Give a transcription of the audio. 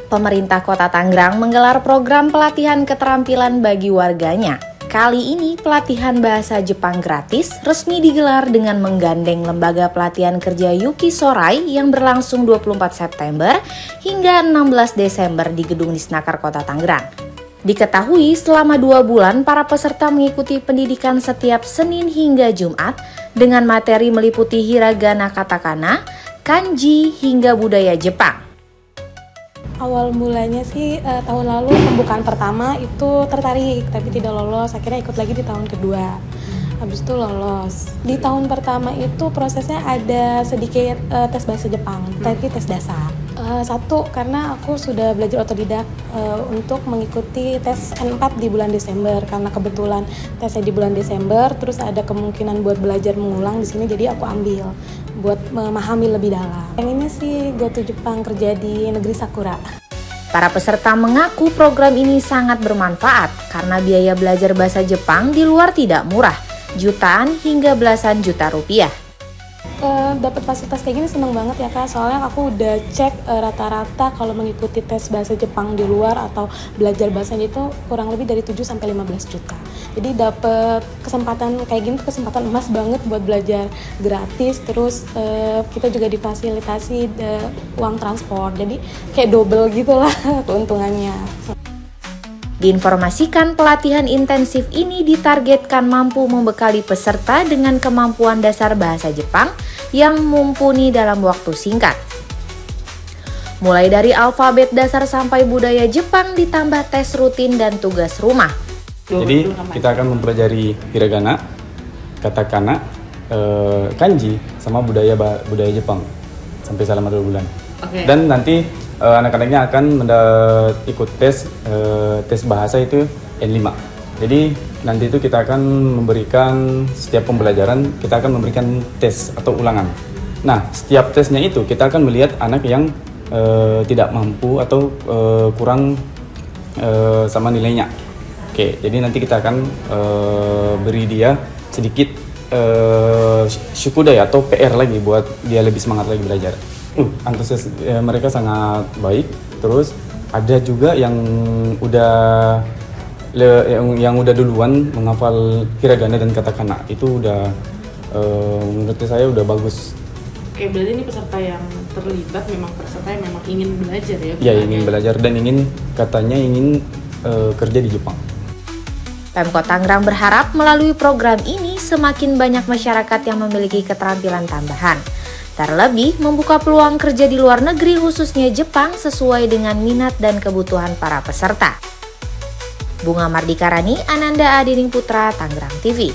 Pemerintah Kota Tangerang menggelar program pelatihan keterampilan bagi warganya. Kali ini pelatihan bahasa Jepang gratis resmi digelar dengan menggandeng Lembaga Pelatihan Kerja Yuki Sorai yang berlangsung 24 September hingga 16 Desember di Gedung Disnaker Kota Tangerang. Diketahui selama 2 bulan para peserta mengikuti pendidikan setiap Senin hingga Jumat dengan materi meliputi hiragana katakana, kanji, hingga budaya Jepang. Awal mulanya sih tahun lalu pembukaan pertama itu tertarik tapi tidak lolos, akhirnya ikut lagi di tahun kedua. Habis itu lolos. Di tahun pertama itu prosesnya ada sedikit tes bahasa Jepang, tapi tes dasar. Satu, karena aku sudah belajar otodidak untuk mengikuti tes N4 di bulan Desember, karena kebetulan tesnya di bulan Desember, terus ada kemungkinan buat belajar mengulang di sini, jadi aku ambil buat memahami lebih dalam. Yang ini sih Go to Jepang, kerja di negeri Sakura. Para peserta mengaku program ini sangat bermanfaat karena biaya belajar bahasa Jepang di luar tidak murah, jutaan hingga belasan juta rupiah. Dapat fasilitas kayak gini seneng banget ya Kak, soalnya aku udah cek rata-rata kalau mengikuti tes bahasa Jepang di luar atau belajar bahasanya itu kurang lebih dari 7-15 juta. Jadi dapat kesempatan kayak gini tuh kesempatan emas banget buat belajar gratis, terus kita juga difasilitasi uang transport, jadi kayak double gitulah keuntungannya. Diinformasikan pelatihan intensif ini ditargetkan mampu membekali peserta dengan kemampuan dasar bahasa Jepang yang mumpuni dalam waktu singkat. Mulai dari alfabet dasar sampai budaya Jepang ditambah tes rutin dan tugas rumah. Jadi kita akan mempelajari hiragana, katakana, kanji, sama budaya Jepang sampai selama 2 bulan. Okay. Dan nanti anak-anaknya akan ikut tes bahasa itu N5. Jadi nanti itu kita akan memberikan setiap pembelajaran, kita akan memberikan tes atau ulangan. Nah, setiap tesnya itu kita akan melihat anak yang tidak mampu atau kurang sama nilainya. Oke, jadi nanti kita akan beri dia sedikit syukudai atau PR lagi buat dia lebih semangat lagi belajar. Antusias mereka sangat baik. Terus ada juga yang udah duluan menghafal hiragana dan katakana. Itu udah menurut saya udah bagus. Oke, berarti ini peserta yang terlibat memang peserta yang memang ingin belajar ya? Iya, ingin belajar dan katanya ingin kerja di Jepang. Pemkot Tangerang berharap melalui program ini semakin banyak masyarakat yang memiliki keterampilan tambahan. Terlebih membuka peluang kerja di luar negeri khususnya Jepang sesuai dengan minat dan kebutuhan para peserta. Bunga Mardikarani, Ananda Adining Putra, Tangerang TV.